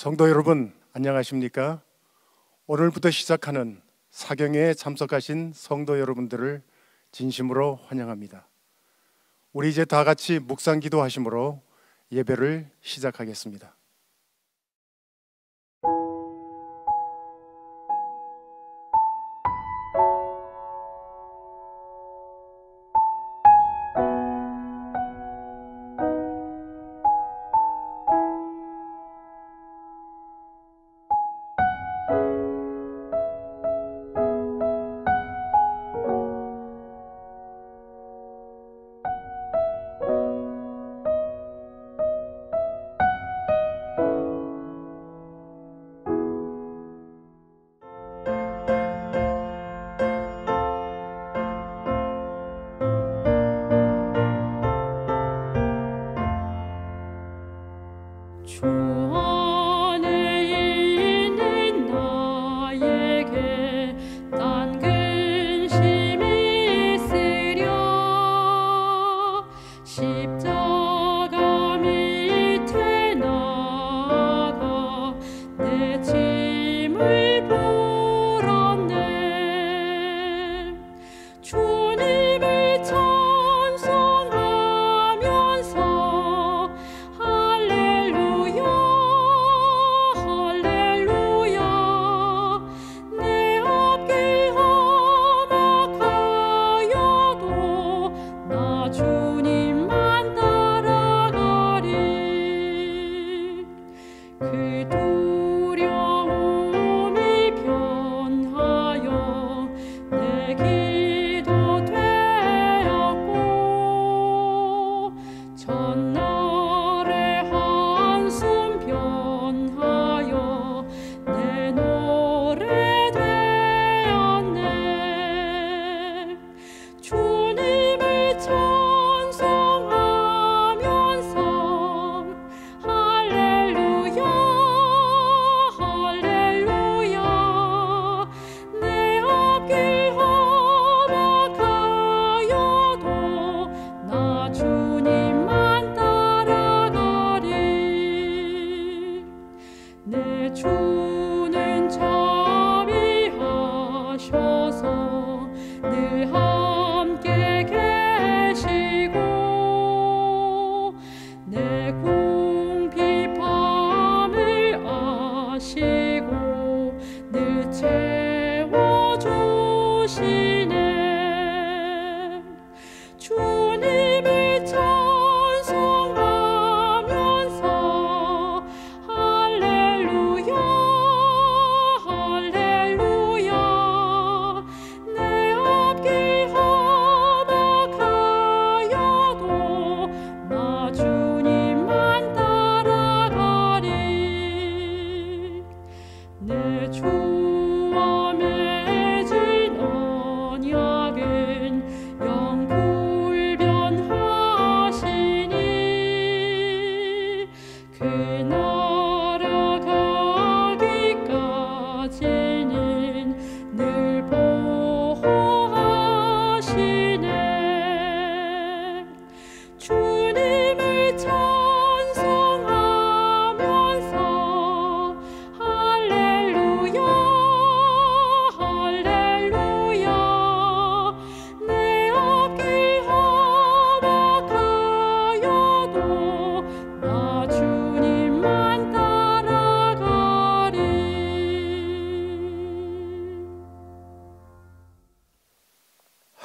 성도 여러분, 안녕하십니까? 오늘부터 시작하는 사경회에 참석하신 성도 여러분들을 진심으로 환영합니다. 우리 이제 다 같이 묵상 기도하심으로 예배를 시작하겠습니다.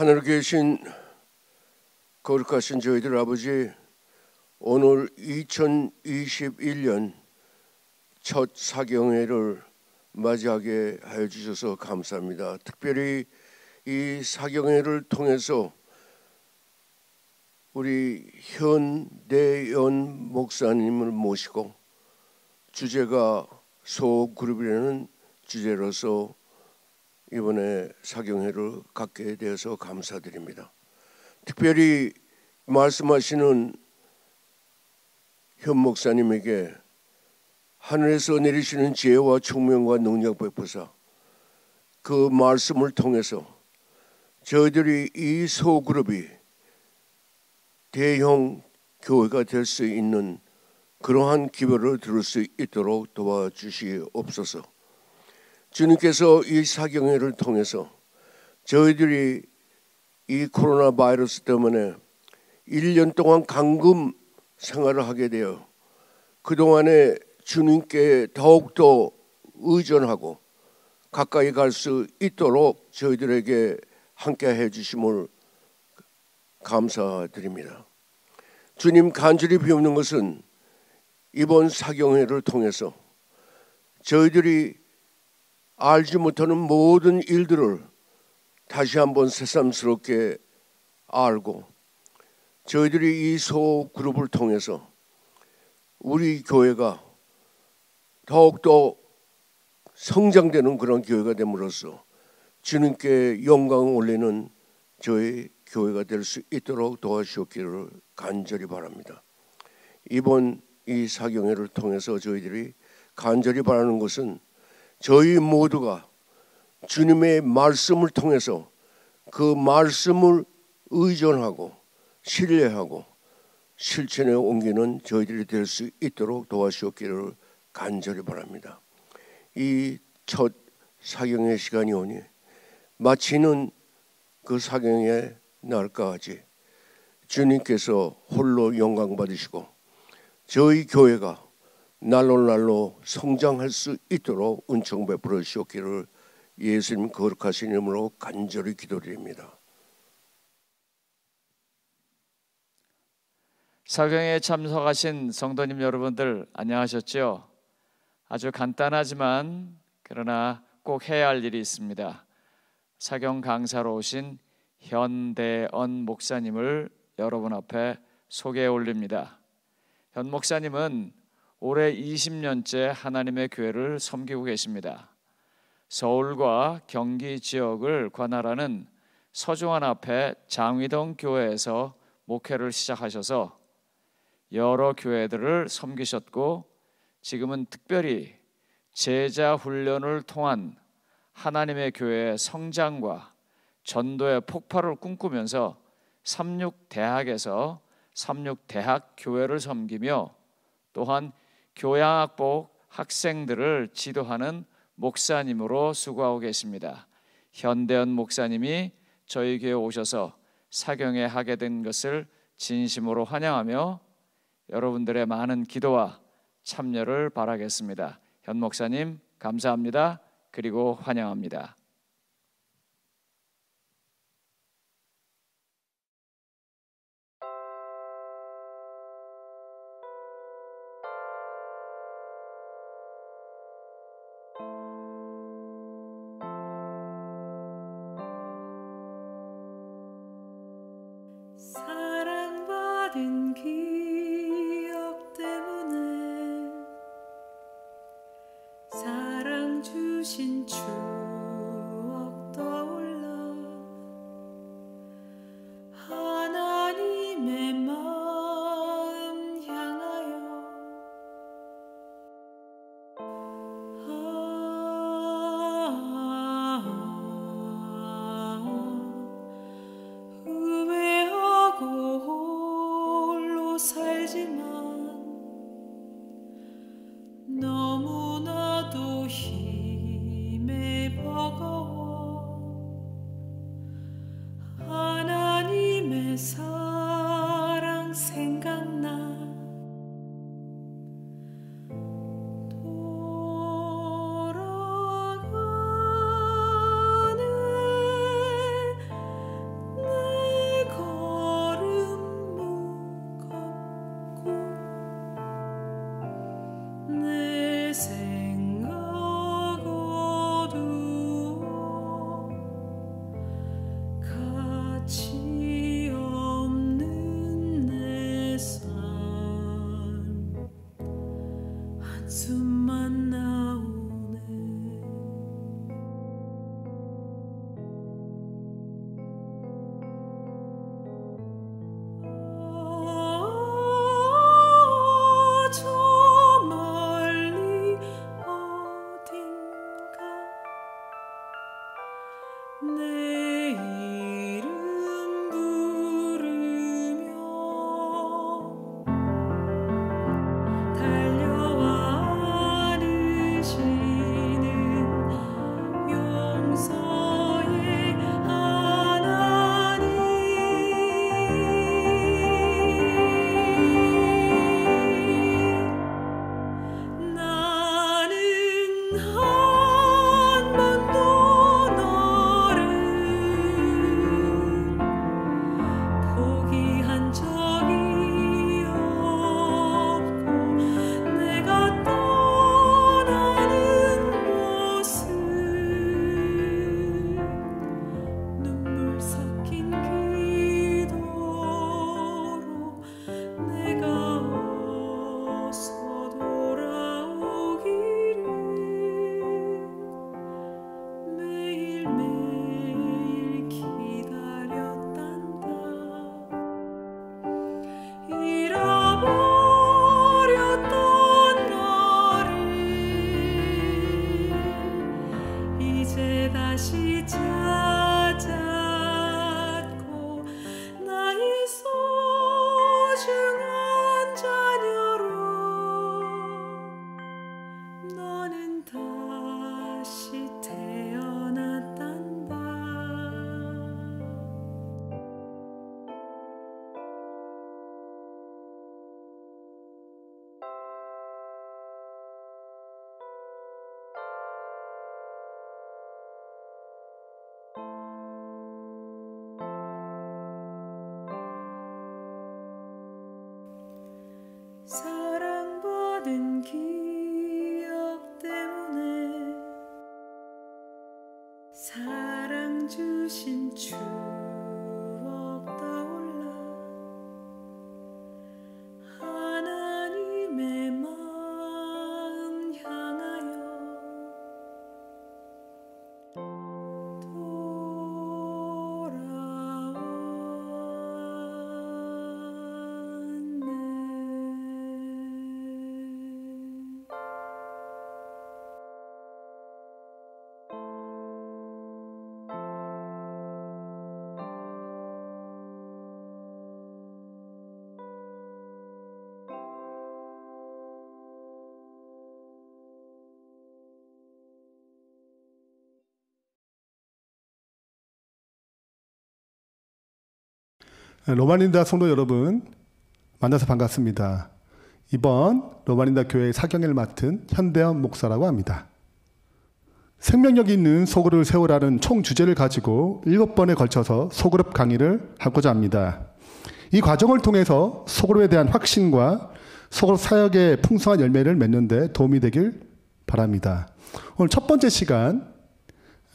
하늘에 계신 거룩하신 저희들 아버지, 오늘 2021년 첫 사경회를 맞이하게 하여 주셔서 감사합니다. 특별히 이 사경회를 통해서 우리 현대연 목사님을 모시고 주제가 소그룹이라는 주제로서 이번에 사경회를 갖게 되어서 감사드립니다. 특별히 말씀하시는 현 목사님에게 하늘에서 내리시는 지혜와 총명과 능력 베푸사 그 말씀을 통해서 저희들이 이 소그룹이 대형 교회가 될 수 있는 그러한 기별을 들을 수 있도록 도와주시옵소서. 주님께서 이 사경회를 통해서 저희들이 이 코로나 바이러스 때문에 1년 동안 감금 생활을 하게 되어 그동안에 주님께 더욱더 의존하고 가까이 갈 수 있도록 저희들에게 함께 해주심을 감사드립니다. 주님, 간절히 비옵는 것은 이번 사경회를 통해서 저희들이 알지 못하는 모든 일들을 다시 한번 새삼스럽게 알고 저희들이 이 소그룹을 통해서 우리 교회가 더욱더 성장되는 그런 교회가 됨으로써 주님께 영광을 올리는 저희 교회가 될 수 있도록 도와주시기를 간절히 바랍니다. 이번 이 사경회를 통해서 저희들이 간절히 바라는 것은 저희 모두가 주님의 말씀을 통해서 그 말씀을 의존하고 신뢰하고 실천에 옮기는 저희들이 될 수 있도록 도와주시기를 간절히 바랍니다. 이 첫 사경의 시간이 오니 마치는 그 사경의 날까지 주님께서 홀로 영광 받으시고 저희 교회가 날로 성장할 수 있도록 은총 베풀어 주시기를 예수님 거룩하신 이름으로 간절히 기도드립니다. 사경에 참석하신 성도님 여러분들 안녕하셨죠? 아주 간단하지만 그러나 꼭 해야 할 일이 있습니다. 사경 강사로 오신 현대언 목사님을 여러분 앞에 소개해 올립니다. 현 목사님은 올해 20년째 하나님의 교회를 섬기고 계십니다. 서울과 경기 지역을 관할하는 서중안 앞에 장위동 교회에서 목회를 시작하셔서 여러 교회들을 섬기셨고 지금은 특별히 제자 훈련을 통한 하나님의 교회의 성장과 전도의 폭발을 꿈꾸면서 삼육대학에서 삼육대학교회를 섬기며 또한 교양학복 학생들을 지도하는 목사님으로 수고하고 계십니다. 현대언 목사님이 저희 교회에 오셔서 사경회 하게 된 것을 진심으로 환영하며 여러분들의 많은 기도와 참여를 바라겠습니다. 현 목사님 감사합니다. 그리고 환영합니다. 사랑받은 기억 때문에 사랑 주신 추억 떠올라 하나님의 마음 향하여 살지만 너무나도 힘에 버거워 하나님의 사랑 생각나 돌아가는 내 걸음 무겁고 사랑받은 기억 때문에 사랑 주신 추억 떠올라 하나님의 마음 향하여 로마닌다 성도 여러분, 만나서 반갑습니다. 이번 로마닌다 교회 사경을 맡은 현대현 목사라고 합니다. 생명력 있는 소그룹을 세우라는 총 주제를 가지고 7번에 걸쳐서 소그룹 강의를 하고자 합니다. 이 과정을 통해서 소그룹에 대한 확신과 소그룹 사역의 풍성한 열매를 맺는 데 도움이 되길 바랍니다. 오늘 첫 번째 시간,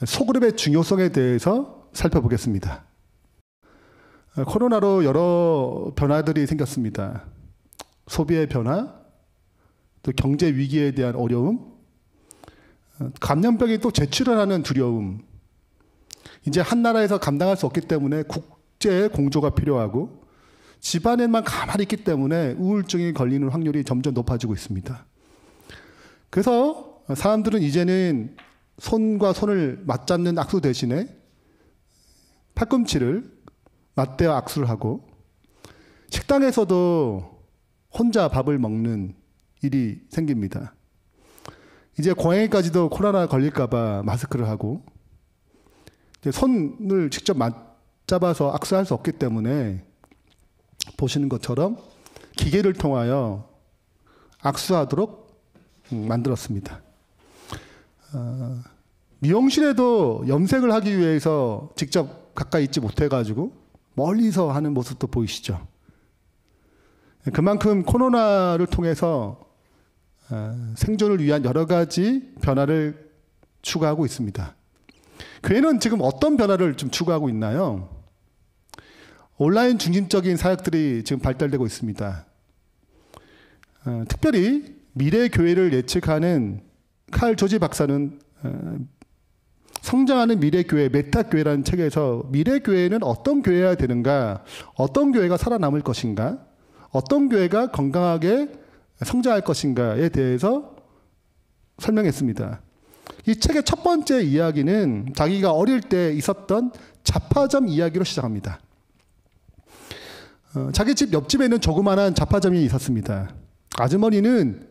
소그룹의 중요성에 대해서 살펴보겠습니다. 코로나로 여러 변화들이 생겼습니다. 소비의 변화, 또 경제 위기에 대한 어려움, 감염병이 또 재출을 하는 두려움. 이제 한 나라에서 감당할 수 없기 때문에 국제 공조가 필요하고 집안에만 가만히 있기 때문에 우울증이 걸리는 확률이 점점 높아지고 있습니다. 그래서 사람들은 이제는 손과 손을 맞잡는 악수 대신에 팔꿈치를 맞대어 악수를 하고 식당에서도 혼자 밥을 먹는 일이 생깁니다. 이제 고양이까지도 코로나 걸릴까봐 마스크를 하고 이제 손을 직접 맞잡아서 악수할 수 없기 때문에 보시는 것처럼 기계를 통하여 악수하도록 만들었습니다. 미용실에도 염색을 하기 위해서 직접 가까이 있지 못해가지고 멀리서 하는 모습도 보이시죠? 그만큼 코로나를 통해서 생존을 위한 여러 가지 변화를 추구하고 있습니다. 교회는 지금 어떤 변화를 좀 추구하고 있나요? 온라인 중심적인 사역들이 지금 발달되고 있습니다. 특별히 미래 교회를 예측하는 칼 조지 박사는 성장하는 미래교회, 메타교회라는 책에서 미래교회는 어떤 교회여야 되는가, 어떤 교회가 살아남을 것인가, 어떤 교회가 건강하게 성장할 것인가에 대해서 설명했습니다. 이 책의 첫 번째 이야기는 자기가 어릴 때 있었던 잡화점 이야기로 시작합니다. 자기 집 옆집에는 조그마한 잡화점이 있었습니다. 아주머니는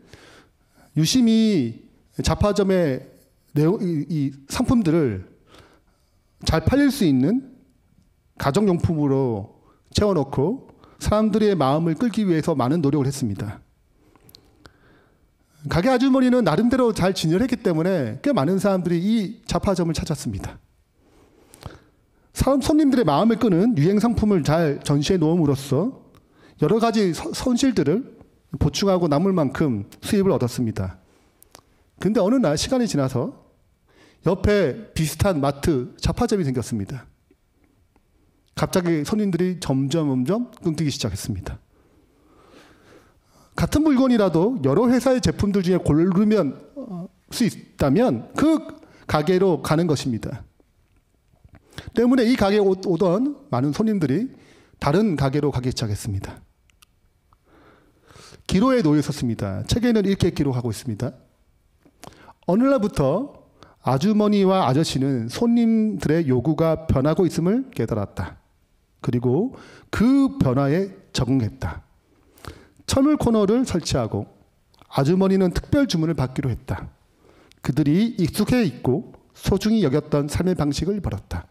유심히 잡화점의 이 상품들을 잘 팔릴 수 있는 가정용품으로 채워놓고 사람들의 마음을 끌기 위해서 많은 노력을 했습니다. 가게 아주머니는 나름대로 잘 진열했기 때문에 꽤 많은 사람들이 이 잡화점을 찾았습니다. 손님들의 마음을 끄는 유행 상품을 잘 전시해 놓음으로써 여러 가지 손실들을 보충하고 남을 만큼 수입을 얻었습니다. 근데 어느 날 시간이 지나서 옆에 비슷한 마트 잡화점이 생겼습니다. 갑자기 손님들이 점점 끊기기 시작했습니다. 같은 물건이라도 여러 회사의 제품들 중에 고르면 수 있다면 그 가게로 가는 것입니다. 때문에 이 가게에 오던 많은 손님들이 다른 가게로 가기 시작했습니다. 기로에 놓여 있었습니다. 책에는 이렇게 기록하고 있습니다. 어느 날부터 아주머니와 아저씨는 손님들의 요구가 변하고 있음을 깨달았다. 그리고 그 변화에 적응했다. 천물 코너를 설치하고 아주머니는 특별 주문을 받기로 했다. 그들이 익숙해 있고 소중히 여겼던 삶의 방식을 버렸다.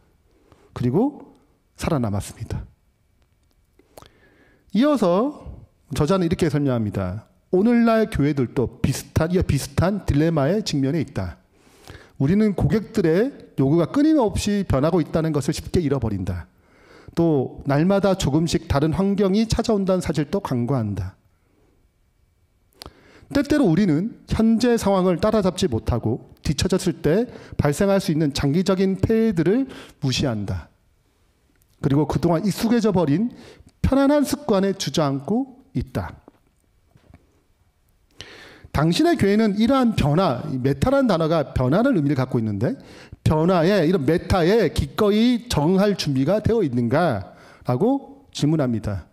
그리고 살아남았습니다. 이어서 저자는 이렇게 설명합니다. 오늘날 교회들도 비슷한 딜레마에 직면해 있다. 우리는 고객들의 요구가 끊임없이 변하고 있다는 것을 쉽게 잃어버린다. 또 날마다 조금씩 다른 환경이 찾아온다는 사실도 간과한다. 때때로 우리는 현재 상황을 따라잡지 못하고 뒤처졌을 때 발생할 수 있는 장기적인 폐해들을 무시한다. 그리고 그동안 익숙해져 버린 편안한 습관에 주저앉고 있다. 당신의 교회는 이러한 변화, 메타라는 단어가 변화를 의미를 갖고 있는데 변화에, 이런 메타에 기꺼이 적응할 준비가 되어 있는가라고 질문합니다.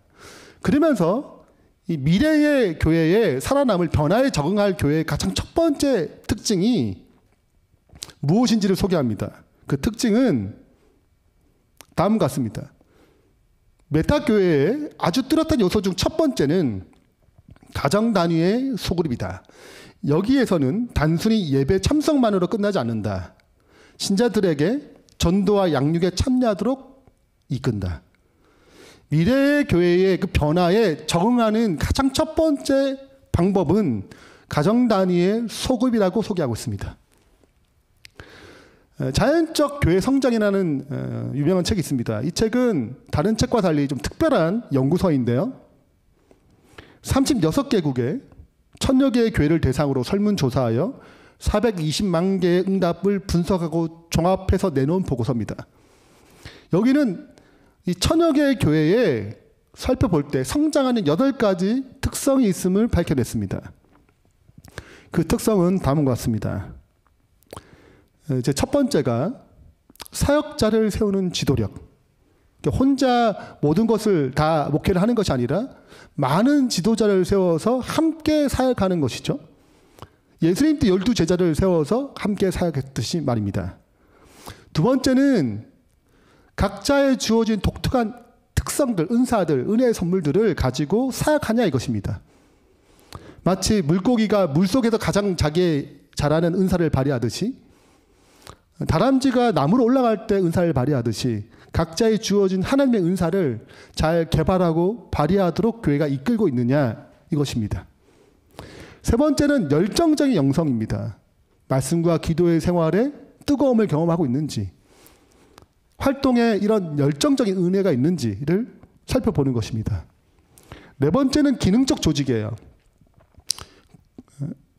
그러면서 이 미래의 교회에 살아남을 변화에 적응할 교회의 가장 첫 번째 특징이 무엇인지를 소개합니다. 그 특징은 다음과 같습니다. 메타 교회의 아주 뚜렷한 요소 중 첫 번째는 가정 단위의 소그룹이다. 여기에서는 단순히 예배 참석만으로 끝나지 않는다. 신자들에게 전도와 양육에 참여하도록 이끈다. 미래의 교회의 그 변화에 적응하는 가장 첫 번째 방법은 가정 단위의 소그룹이라고 소개하고 있습니다. 자연적 교회 성장이라는 유명한 책이 있습니다. 이 책은 다른 책과 달리 좀 특별한 연구서인데요. 36개국의 1000여 개의 교회를 대상으로 설문조사하여 420만 개의 응답을 분석하고 종합해서 내놓은 보고서입니다. 여기는 이 1000여 개의 교회에 살펴볼 때 성장하는 8가지 특성이 있음을 밝혀냈습니다. 그 특성은 다음과 같습니다. 이제 첫 번째가 사역자를 세우는 지도력. 혼자 모든 것을 다 목회를 하는 것이 아니라 많은 지도자를 세워서 함께 사역하는 것이죠. 예수님 때 12제자를 세워서 함께 사역했듯이 말입니다. 두 번째는 각자의 주어진 독특한 특성들, 은사들, 은혜의 선물들을 가지고 사역하냐 이것입니다. 마치 물고기가 물속에서 가장 잘하는 은사를 발휘하듯이, 다람쥐가 나무로 올라갈 때 은사를 발휘하듯이 각자의 주어진 하나님의 은사를 잘 개발하고 발휘하도록 교회가 이끌고 있느냐 이것입니다. 세 번째는 열정적인 영성입니다. 말씀과 기도의 생활에 뜨거움을 경험하고 있는지, 활동에 이런 열정적인 은혜가 있는지를 살펴보는 것입니다. 네 번째는 기능적 조직이에요.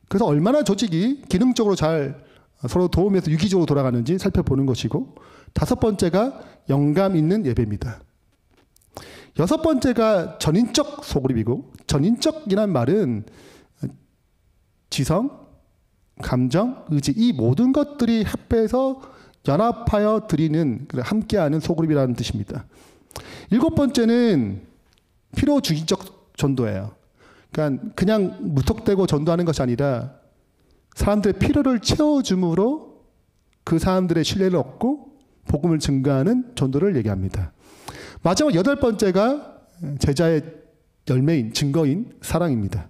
그래서 얼마나 조직이 기능적으로 잘 서로 도우면서 유기적으로 돌아가는지 살펴보는 것이고, 다섯 번째가 영감 있는 예배입니다. 여섯 번째가 전인적 소그룹이고, 전인적이란 말은 지성, 감정, 의지, 이 모든 것들이 합해서 연합하여 드리는, 함께하는 소그룹이라는 뜻입니다. 일곱 번째는 필요 중심적 전도예요. 그러니까 그냥 무턱대고 전도하는 것이 아니라 사람들의 필요를 채워줌으로 그 사람들의 신뢰를 얻고 복음을 증가하는 전도를 얘기합니다. 마지막 여덟 번째가 제자의 열매인, 증거인 사랑입니다.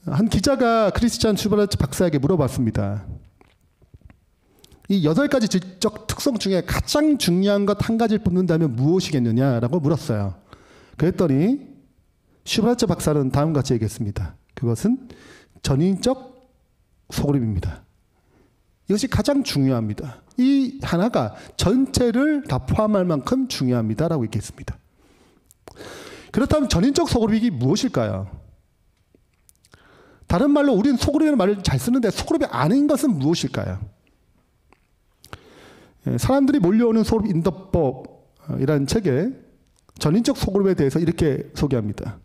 한 기자가 크리스찬 슈바르츠 박사에게 물어봤습니다. 이 8가지 지적 특성 중에 가장 중요한 것 한 가지를 뽑는다면 무엇이겠느냐라고 물었어요. 그랬더니 슈바르츠 박사는 다음과 같이 얘기했습니다. 그것은 전인적 소그룹입니다. 이것이 가장 중요합니다. 이 하나가 전체를 다 포함할 만큼 중요합니다라고 얘기했습니다. 그렇다면 전인적 소그룹이 무엇일까요? 다른 말로 우리는 소그룹이라는 말을 잘 쓰는데 소그룹이 아닌 것은 무엇일까요? 사람들이 몰려오는 소그룹 인도법이라는 책에 전인적 소그룹에 대해서 이렇게 소개합니다.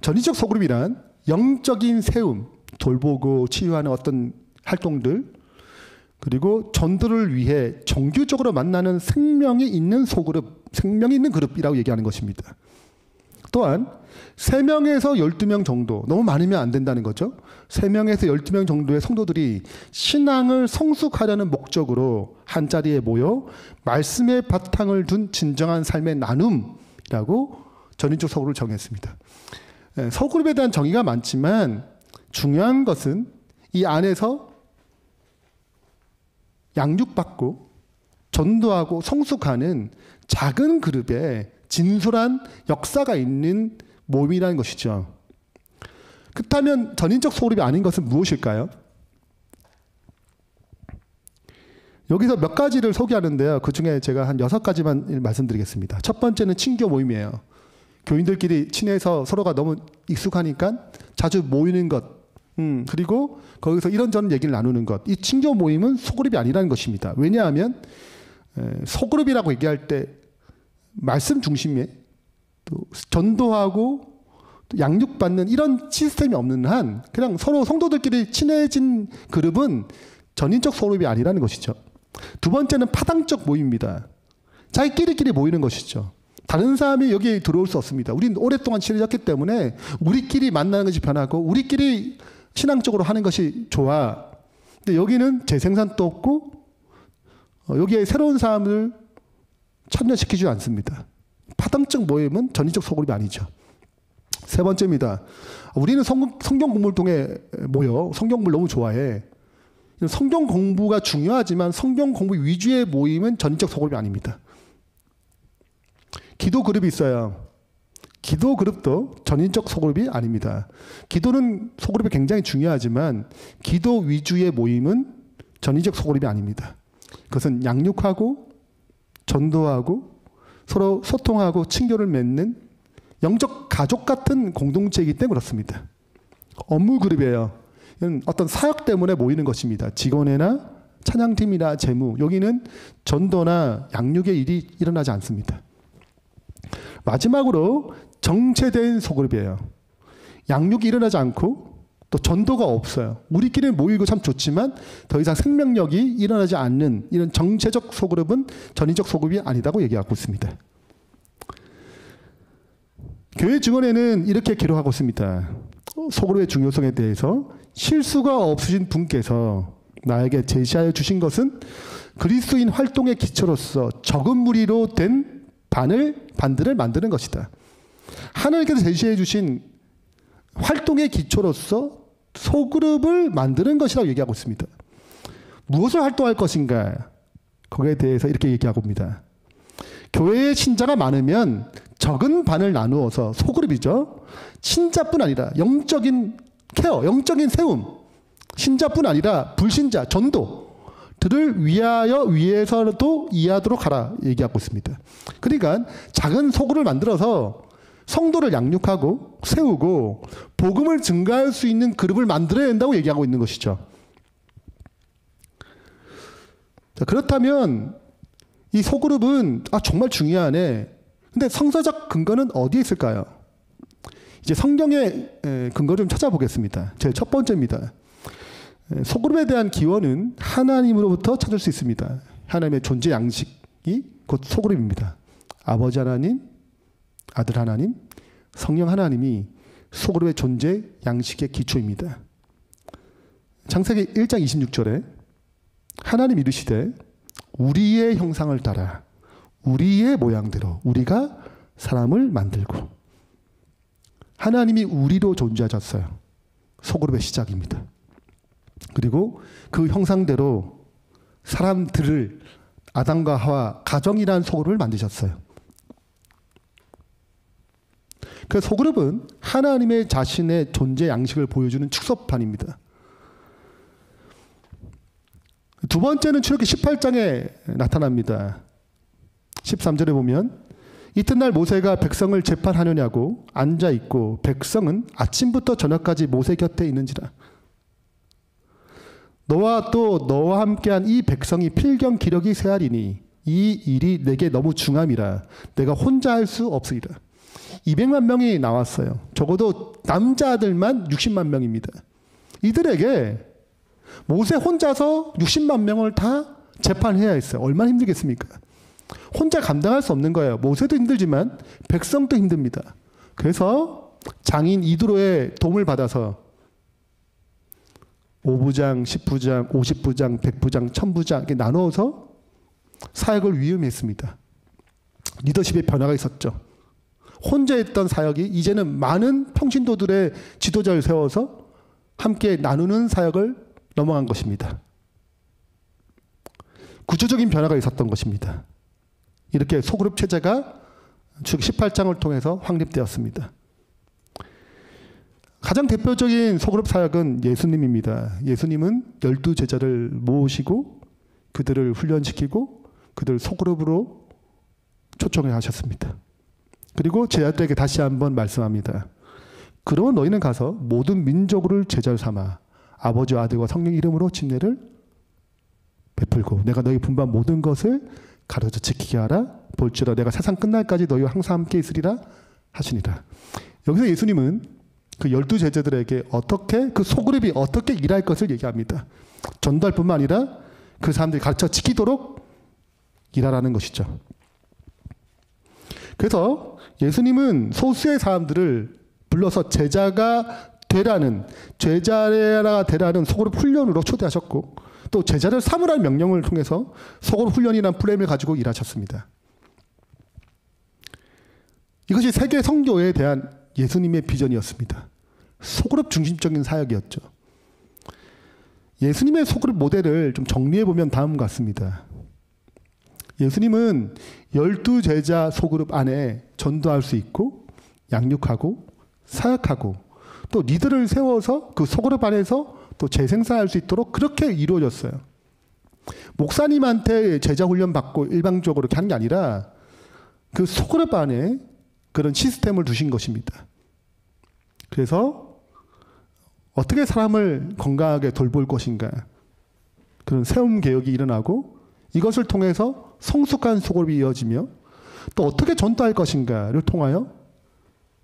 전인적 소그룹이란 영적인 세움, 돌보고 치유하는 어떤 활동들, 그리고 전도를 위해 정규적으로 만나는 생명이 있는 소그룹, 생명이 있는 그룹이라고 얘기하는 것입니다. 또한 3명에서 12명 정도, 너무 많으면 안 된다는 거죠. 3명에서 12명 정도의 성도들이 신앙을 성숙하려는 목적으로 한자리에 모여 말씀의 바탕을 둔 진정한 삶의 나눔이라고 전인적 소그룹을 정했습니다. 소그룹에 대한 정의가 많지만 중요한 것은 이 안에서 양육받고 전도하고 성숙하는 작은 그룹에 진솔한 역사가 있는 모임이라는 것이죠. 그렇다면 전인적 소그룹이 아닌 것은 무엇일까요? 여기서 몇 가지를 소개하는데요. 그 중에 제가 한 6가지만 말씀드리겠습니다. 첫 번째는 친교 모임이에요. 교인들끼리 친해서 서로가 너무 익숙하니까 자주 모이는 것, 그리고 거기서 이런저런 얘기를 나누는 것. 이 친교 모임은 소그룹이 아니라는 것입니다. 왜냐하면 소그룹이라고 얘기할 때 말씀 중심에 또 전도하고 또 양육받는 이런 시스템이 없는 한 그냥 서로 성도들끼리 친해진 그룹은 전인적 소그룹이 아니라는 것이죠. 두 번째는 파당적 모임입니다. 자기끼리끼리 모이는 것이죠. 다른 사람이 여기에 들어올 수 없습니다. 우리는 오랫동안 친해졌기 때문에 우리끼리 만나는 것이 편하고 우리끼리 신앙적으로 하는 것이 좋아. 근데 여기는 재생산도 없고 여기에 새로운 사람을 참여시키지 않습니다. 파당적 모임은 전인적 소그룹이 아니죠. 세 번째입니다. 우리는 성경 공부를 통해 모여 성경 공부를 너무 좋아해. 성경 공부가 중요하지만 성경 공부 위주의 모임은 전인적 소그룹이 아닙니다. 기도 그룹이 있어요. 기도 그룹도 전인적 소그룹이 아닙니다. 기도는 소그룹이 굉장히 중요하지만 기도 위주의 모임은 전인적 소그룹이 아닙니다. 그것은 양육하고 전도하고 서로 소통하고 친교를 맺는 영적 가족 같은 공동체이기 때문에 그렇습니다. 업무 그룹이에요. 이건 어떤 사역 때문에 모이는 것입니다. 직원회나 찬양팀이나 재무, 여기는 전도나 양육의 일이 일어나지 않습니다. 마지막으로 정체된 소그룹이에요. 양육이 일어나지 않고 또 전도가 없어요. 우리끼리 모이고 참 좋지만 더 이상 생명력이 일어나지 않는 이런 정체적 소그룹은 전인적 소그룹이 아니다고 얘기하고 있습니다. 교회 증언에는 이렇게 기록하고 있습니다. 소그룹의 중요성에 대해서 실수가 없으신 분께서 나에게 제시하여 주신 것은 그리스도인 활동의 기초로서 적은 무리로 된 반들을 만드는 것이다. 하나님께서 제시해 주신 활동의 기초로서 소그룹을 만드는 것이라고 얘기하고 있습니다. 무엇을 활동할 것인가? 거기에 대해서 이렇게 얘기하고 있습니다. 교회에 신자가 많으면 적은 반을 나누어서 소그룹이죠. 신자뿐 아니라 영적인 케어, 영적인 세움, 신자뿐 아니라 불신자, 전도들을 위해서도 이해하도록 하라 얘기하고 있습니다. 그러니까 작은 소그룹을 만들어서 성도를 양육하고 세우고 복음을 증가할 수 있는 그룹을 만들어야 된다고 얘기하고 있는 것이죠. 자, 그렇다면 이 소그룹은 정말 중요하네. 근데 성서적 근거는 어디에 있을까요? 이제 성경의 근거를 좀 찾아보겠습니다. 제 첫 번째입니다. 소그룹에 대한 기원은 하나님으로부터 찾을 수 있습니다. 하나님의 존재 양식이 곧 소그룹입니다. 아버지 하나님, 아들 하나님, 성령 하나님이 소그룹의 존재 양식의 기초입니다. 창세기 1장 26절에 하나님 이르시되 우리의 형상을 따라 우리의 모양대로 우리가 사람을 만들고, 하나님이 우리로 존재하셨어요. 소그룹의 시작입니다. 그리고 그 형상대로 사람들을 아담과 하와 가정이라는 소그룹을 만드셨어요. 그 소그룹은 하나님의 자신의 존재 양식을 보여주는 축소판입니다. 두 번째는 출애굽기 18장에 나타납니다. 13절에 보면 이튿날 모세가 백성을 재판하느냐고 앉아 있고 백성은 아침부터 저녁까지 모세 곁에 있는지라. 너와 또 너와 함께한 이 백성이 필경 기력이 쇠하리니 이 일이 내게 너무 중함이라 내가 혼자 할 수 없으리라. 200만 명이 나왔어요. 적어도 남자들만 60만 명입니다. 이들에게 모세 혼자서 60만 명을 다 재판해야 했어요. 얼마나 힘들겠습니까? 혼자 감당할 수 없는 거예요. 모세도 힘들지만 백성도 힘듭니다. 그래서 장인 이드로의 도움을 받아서 5부장, 10부장, 50부장, 100부장, 1000부장 이렇게 나누어서 사역을 위임했습니다. 리더십의 변화가 있었죠. 혼자 했던 사역이 이제는 많은 평신도들의 지도자를 세워서 함께 나누는 사역을 넘어간 것입니다. 구조적인 변화가 있었던 것입니다. 이렇게 소그룹 체제가 출애굽기 18장을 통해서 확립되었습니다. 가장 대표적인 소그룹 사역은 예수님입니다. 예수님은 12 제자를 모으시고 그들을 훈련시키고 그들 소그룹으로 초청해 하셨습니다. 그리고 제자들에게 다시 한번 말씀합니다. 그러면 너희는 가서 모든 민족을 제자로 삼아 아버지와 아들과 성령 이름으로 침례를 베풀고 내가 너희 분반 모든 것을 가르쳐 지키게 하라. 볼지라 내가 세상 끝날까지 너희와 항상 함께 있으리라 하시니라. 여기서 예수님은 그 12제자들에게 어떻게 그 소그룹이 어떻게 일할 것을 얘기합니다. 전도할 뿐만 아니라 그 사람들이 가르쳐 지키도록 일하라는 것이죠. 그래서 예수님은 소수의 사람들을 불러서 제자가 되라는 소그룹 훈련으로 초대하셨고 또 제자를 삼으라는 명령을 통해서 소그룹 훈련이라는 프레임을 가지고 일하셨습니다. 이것이 세계 선교에 대한 예수님의 비전이었습니다. 소그룹 중심적인 사역이었죠. 예수님의 소그룹 모델을 좀 정리해보면 다음과 같습니다. 예수님은 12제자 소그룹 안에 전도할 수 있고 양육하고 사역하고 또 리더를 세워서 그 소그룹 안에서 또 재생산할 수 있도록 그렇게 이루어졌어요. 목사님한테 제자 훈련 받고 일방적으로 이렇게 하는 게 아니라 그 소그룹 안에 그런 시스템을 두신 것입니다. 그래서 어떻게 사람을 건강하게 돌볼 것인가 그런 세움 개혁이 일어나고 이것을 통해서 성숙한 소그룹이 이어지며 또 어떻게 전도할 것인가를 통하여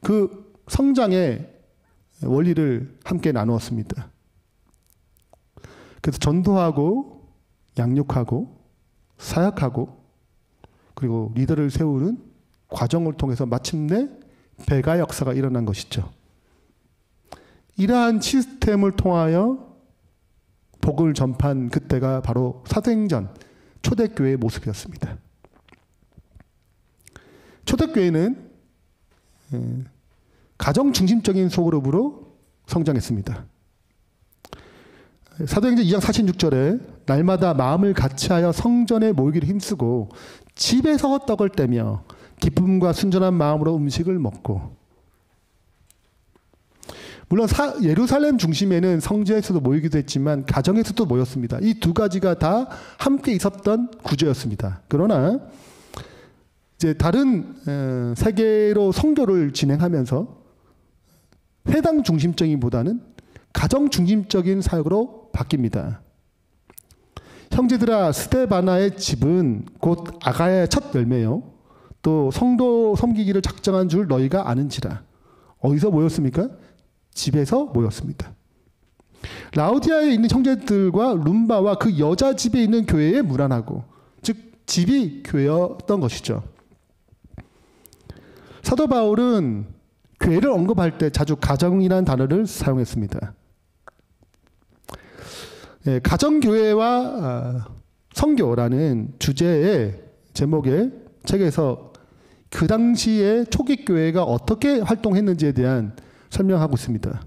그 성장의 원리를 함께 나누었습니다. 그래서 전도하고 양육하고 사역하고 그리고 리더를 세우는 과정을 통해서 마침내 배가 역사가 일어난 것이죠. 이러한 시스템을 통하여 복음을 전파한 그때가 바로 사도행전 초대교회의 모습이었습니다. 초대교회는 가정 중심적인 소그룹으로 성장했습니다. 사도행전 2장 46절에 날마다 마음을 같이하여 성전에 모이기를 힘쓰고 집에서 떡을 떼며 기쁨과 순전한 마음으로 음식을 먹고 물론 예루살렘 중심에는 성지에서도 모이기도 했지만 가정에서도 모였습니다. 이 두 가지가 다 함께 있었던 구조였습니다. 그러나 이제 다른 세계로 선교를 진행하면서 회당 중심적인보다는 가정 중심적인 사역으로 바뀝니다. 형제들아 스데바나의 집은 곧 아가야의 첫 열매요 또 성도 섬기기를 작정한 줄 너희가 아는지라. 어디서 모였습니까? 집에서 모였습니다. 라우디아에 있는 형제들과 룸바와 그 여자 집에 있는 교회에 무난하고 즉 집이 교회였던 것이죠. 사도 바울은 교회를 언급할 때 자주 가정이라는 단어를 사용했습니다. 가정교회와 선교라는 주제의 제목의 책에서 그 당시에 초기 교회가 어떻게 활동했는지에 대한 설명하고 있습니다.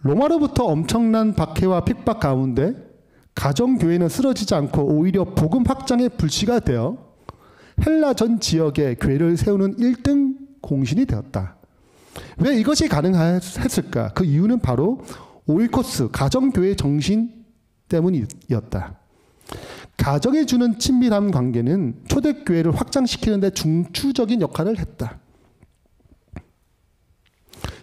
로마로부터 엄청난 박해와 핍박 가운데 가정교회는 쓰러지지 않고 오히려 복음 확장의 불씨가 되어 헬라 전 지역에 교회를 세우는 1등 공신이 되었다. 왜 이것이 가능했을까? 그 이유는 바로 오이코스 가정교회 정신 때문이었다. 가정이 주는 친밀한 관계는 초대교회를 확장시키는 데 중추적인 역할을 했다.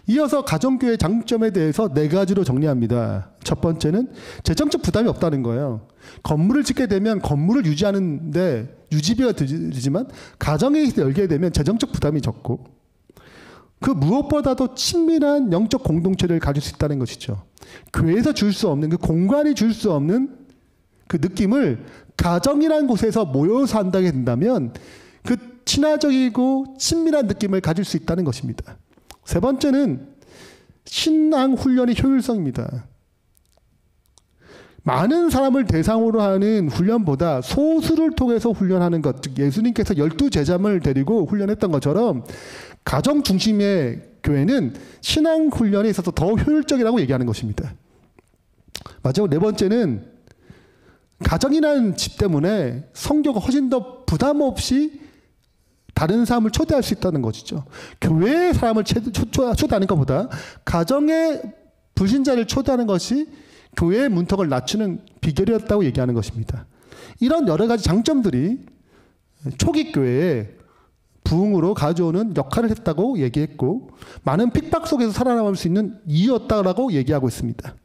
이어서 가정교회 장점에 대해서 4가지로 정리합니다. 첫 번째는 재정적 부담이 없다는 거예요. 건물을 짓게 되면 건물을 유지하는데 유지비가 들지만 가정에 열게 되면 재정적 부담이 적고 그 무엇보다도 친밀한 영적 공동체를 가질 수 있다는 것이죠. 교회에서 줄 수 없는 그 공간이 줄 수 없는 그 느낌을 가정이라는 곳에서 모여서 한다게 된다면 그 친화적이고 친밀한 느낌을 가질 수 있다는 것입니다. 세 번째는 신앙 훈련의 효율성입니다. 많은 사람을 대상으로 하는 훈련보다 소수를 통해서 훈련하는 것, 즉 예수님께서 12제자를 데리고 훈련했던 것처럼 가정 중심의 교회는 신앙 훈련에 있어서 더 효율적이라고 얘기하는 것입니다. 마지막 4번째는 가정이라는 집 때문에 선교가 훨씬 더 부담 없이 다른 사람을 초대할 수 있다는 것이죠. 교회의 사람을 초대하는 것보다 가정의 불신자를 초대하는 것이 교회의 문턱을 낮추는 비결이었다고 얘기하는 것입니다. 이런 여러 가지 장점들이 초기 교회에 부흥으로 가져오는 역할을 했다고 얘기했고 많은 핍박 속에서 살아남을 수 있는 이유였다고 얘기하고 있습니다.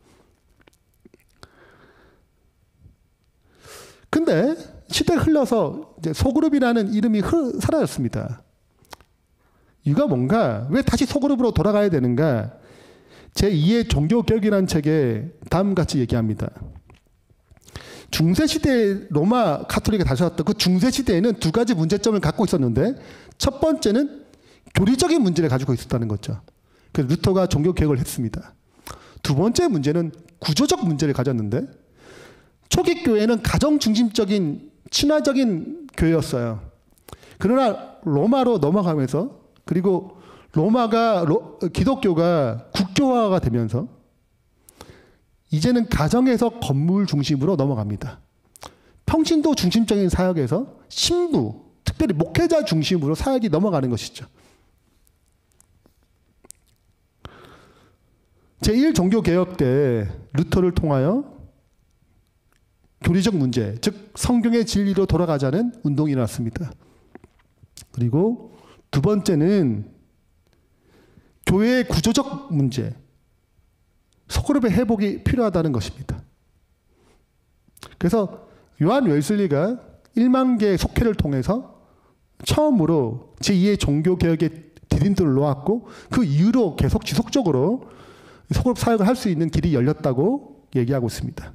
근데 시대가 흘러서 이제 소그룹이라는 이름이 사라졌습니다. 이유가 뭔가? 왜 다시 소그룹으로 돌아가야 되는가? 제2의 종교개혁이라는 책에 다음같이 얘기합니다. 중세시대에 로마 카톨릭이 다시 왔던 그 중세시대에는 두 가지 문제점을 갖고 있었는데 첫 번째는 교리적인 문제를 가지고 있었다는 거죠. 그래서 루터가 종교개혁을 했습니다. 두 번째 문제는 구조적 문제를 가졌는데 초기 교회는 가정 중심적인 친화적인 교회였어요. 그러나 로마로 넘어가면서 그리고 기독교가 국교화가 되면서 이제는 가정에서 건물 중심으로 넘어갑니다. 평신도 중심적인 사역에서 신부, 특별히 목회자 중심으로 사역이 넘어가는 것이죠. 제1종교개혁 때 루터를 통하여 교리적 문제, 즉 성경의 진리로 돌아가자는 운동이 일어났습니다. 그리고 두 번째는 교회의 구조적 문제, 소그룹의 회복이 필요하다는 것입니다. 그래서 요한 웰슬리가 1만 개의 속회를 통해서 처음으로 제2의 종교개혁의 디딤돌을 놓았고 그 이후로 계속 지속적으로 소그룹 사역을 할 수 있는 길이 열렸다고 얘기하고 있습니다.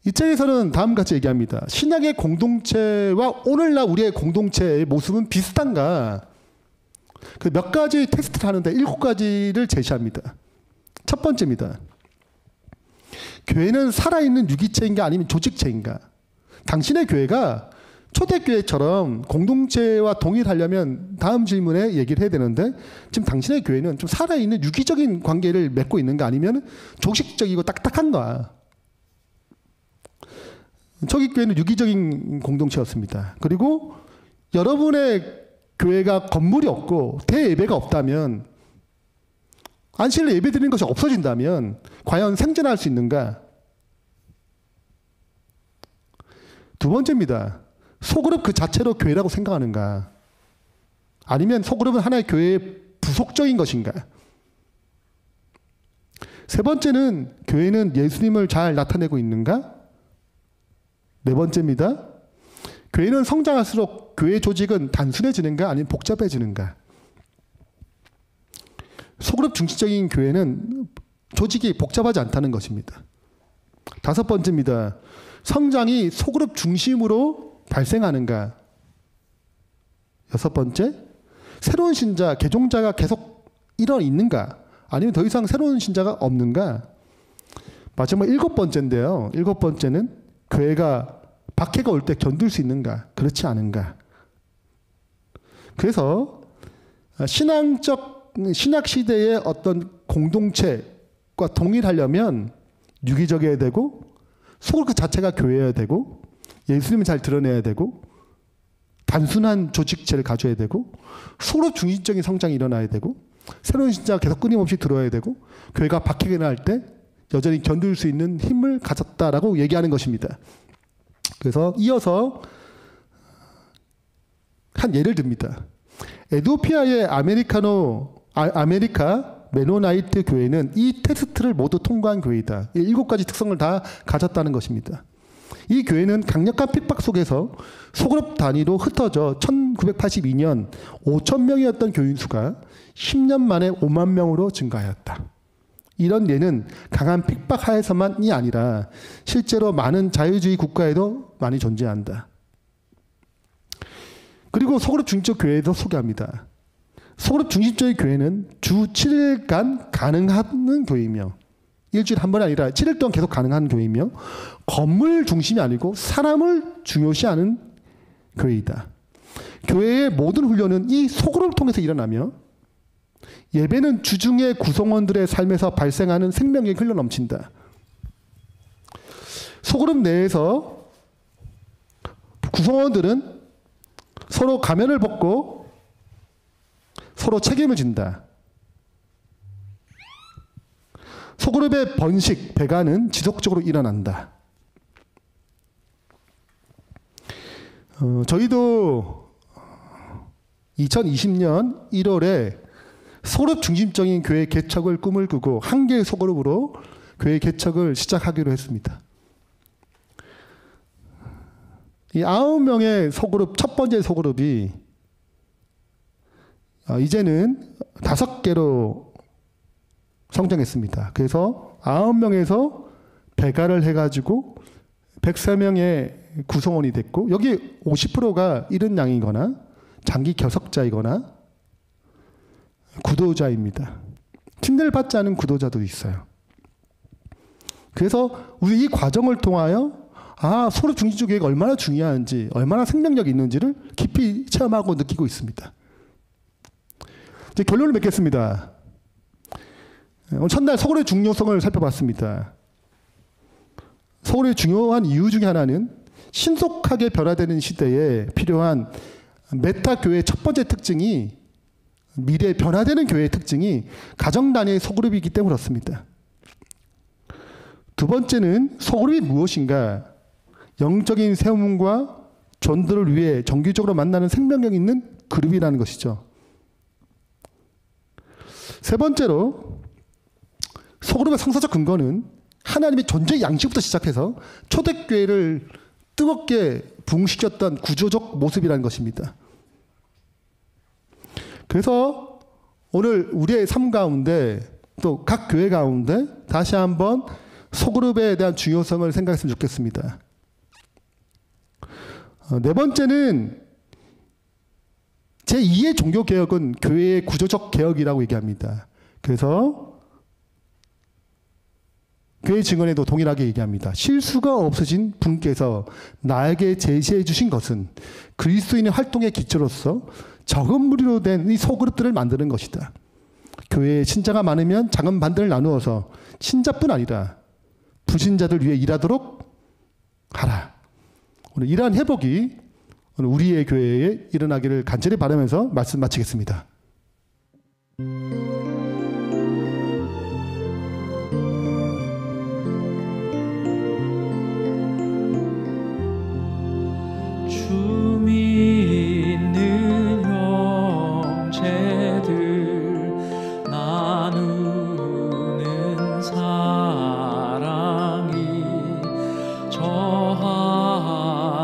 이 책에서는 다음같이 얘기합니다. 신약의 공동체와 오늘날 우리의 공동체의 모습은 비슷한가? 그 몇 가지 테스트를 하는데 7가지를 제시합니다. 첫 번째입니다. 교회는 살아있는 유기체인가 아니면 조직체인가? 당신의 교회가 초대교회처럼 공동체와 동일하려면 다음 질문에 얘기를 해야 되는데 지금 당신의 교회는 좀 살아있는 유기적인 관계를 맺고 있는가 아니면 조직적이고 딱딱한가? 초기 교회는 유기적인 공동체였습니다. 그리고 여러분의 교회가 건물이 없고 대예배가 없다면 안식일에 예배드리는 것이 없어진다면 과연 생존할 수 있는가? 두 번째입니다. 소그룹 그 자체로 교회라고 생각하는가? 아니면 소그룹은 하나의 교회의 부속적인 것인가? 세 번째는 교회는 예수님을 잘 나타내고 있는가? 네 번째입니다. 교회는 성장할수록 교회 조직은 단순해지는가 아니면 복잡해지는가? 소그룹 중심적인 교회는 조직이 복잡하지 않다는 것입니다. 다섯 번째입니다. 성장이 소그룹 중심으로 발생하는가? 여섯 번째, 새로운 신자, 개종자가 계속 있는가? 아니면 더 이상 새로운 신자가 없는가? 마지막 7번째인데요. 7번째는 교회가 박해가 올 때 견딜 수 있는가? 그렇지 않은가? 그래서 신약 시대의 어떤 공동체과 동일하려면 유기적이어야 되고 소그룹 그 자체가 교회여야 되고 예수님을 잘 드러내야 되고 단순한 조직체를 가져야 되고 소그룹 중심적인 성장이 일어나야 되고 새로운 신자가 계속 끊임없이 들어와야 되고 교회가 박해가 날 때 여전히 견딜 수 있는 힘을 가졌다라고 얘기하는 것입니다. 그래서 이어서 한 예를 듭니다. 에티오피아의 아메리카 메노나이트 교회는 이 테스트를 모두 통과한 교회이다. 이 7가지 특성을 다 가졌다는 것입니다. 이 교회는 강력한 핍박 속에서 소그룹 단위로 흩어져 1982년 5천 명이었던 교인 수가 10년 만에 5만 명으로 증가하였다. 이런 예는 강한 핍박 하에서만이 아니라 실제로 많은 자유주의 국가에도 많이 존재한다. 그리고 소그룹 중심적 교회도 소개합니다. 소그룹 중심적인 교회는 주 7일간 가능한 교회이며 일주일에 한 번이 아니라 7일 동안 계속 가능한 교회이며 건물 중심이 아니고 사람을 중요시하는 교회이다. 교회의 모든 훈련은 이 소그룹을 통해서 일어나며 예배는 주중의 구성원들의 삶에서 발생하는 생명력이 흘러넘친다. 소그룹 내에서 구성원들은 서로 가면을 벗고 서로 책임을 진다. 소그룹의 번식, 배가는 지속적으로 일어난다. 저희도 2020년 1월에 소그룹 중심적인 교회 개척을 꿈을 꾸고 한 개의 소그룹으로 교회 개척을 시작하기로 했습니다. 이 9명의 소그룹, 첫 번째 소그룹이 이제는 5개로 성장했습니다. 그래서 9명에서 배가를 해가지고 103명의 구성원이 됐고, 여기 50%가 이른 양이거나 장기 결석자이거나 구도자입니다. 침대를 받지 않은 구도자도 있어요. 그래서 우리 이 과정을 통하여 소그룹 중심적 교회가 얼마나 중요한지, 얼마나 생명력이 있는지를 깊이 체험하고 느끼고 있습니다. 이제 결론을 맺겠습니다. 오늘 첫날 소그룹의 중요성을 살펴봤습니다. 소그룹의 중요한 이유 중에 하나는 신속하게 변화되는 시대에 필요한 메타 교회의 첫 번째 특징이, 미래에 변화되는 교회의 특징이 가정 단위의 소그룹이기 때문에 그렇습니다. 두 번째는 소그룹이 무엇인가? 영적인 세움과 전도를 위해 정기적으로 만나는 생명력 있는 그룹이라는 것이죠. 세 번째로 소그룹의 성서적 근거는 하나님의 존재 양식부터 시작해서 초대교회를 뜨겁게 부흥시켰던 구조적 모습이라는 것입니다. 그래서 오늘 우리의 삶 가운데 또 각 교회 가운데 다시 한번 소그룹에 대한 중요성을 생각했으면 좋겠습니다. 네 번째는 제2의 종교개혁은 교회의 구조적 개혁이라고 얘기합니다. 그래서 교회 증언에도 동일하게 얘기합니다. 실수가 없으신 분께서 나에게 제시해 주신 것은 그리스도인의 활동의 기초로서 적은 무리로 된 이 소그룹들을 만드는 것이다. 교회에 신자가 많으면 작은 반들을 나누어서 신자뿐 아니라 불신자들 위해 일하도록 하라. 오늘 이러한 회복이 오늘 우리의 교회에 일어나기를 간절히 바라면서 말씀 마치겠습니다. 주 믿는 형제들 나누는 사랑이 저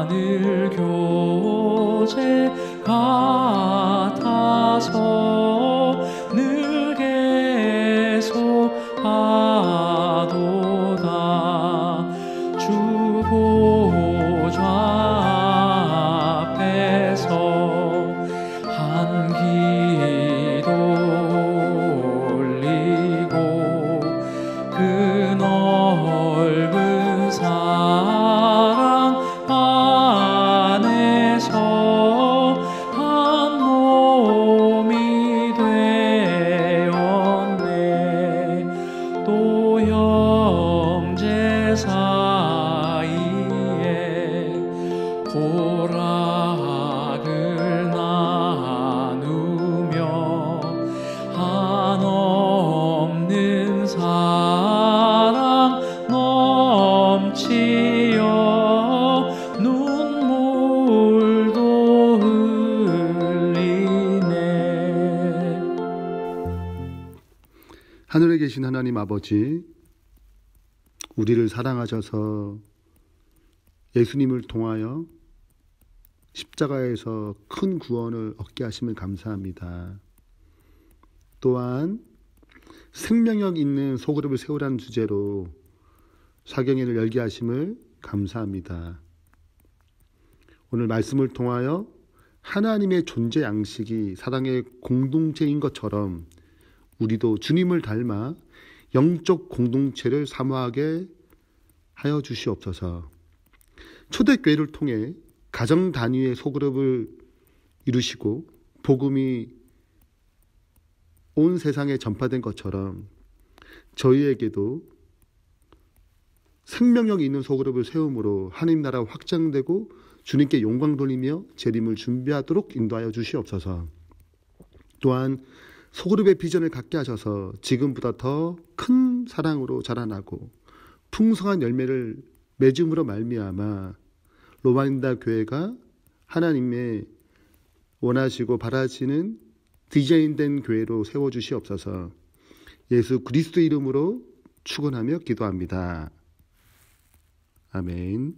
하늘 교제 같아서 늘 계속하도다. 주 보좌 앞에서 한 기도 올리고 그 넓은 사랑 안에서 한 몸이 되었네. 또 형제 사이에 보락을 나누며 한없는 사랑 넘치어 눈물도 흘리네. 하늘에 계신 하나님 아버지, 우리를 사랑하셔서 예수님을 통하여 십자가에서 큰 구원을 얻게 하심을 감사합니다. 또한 생명력 있는 소그룹을 세우라는 주제로 사경회를 열게 하심을 감사합니다. 오늘 말씀을 통하여 하나님의 존재 양식이 사랑의 공동체인 것처럼 우리도 주님을 닮아 영적 공동체를 사모하게 하여 주시옵소서. 초대교회를 통해 가정 단위의 소그룹을 이루시고 복음이 온 세상에 전파된 것처럼 저희에게도 생명력이 있는 소그룹을 세움으로 하나님 나라가 확장되고 주님께 영광 돌리며 재림을 준비하도록 인도하여 주시옵소서. 또한 소그룹의 비전을 갖게 하셔서 지금보다 더 큰 사랑으로 자라나고 풍성한 열매를 맺음으로 말미암아 로마린다 교회가 하나님의 원하시고 바라시는 디자인된 교회로 세워주시옵소서. 예수 그리스도 이름으로 축원하며 기도합니다. 아멘.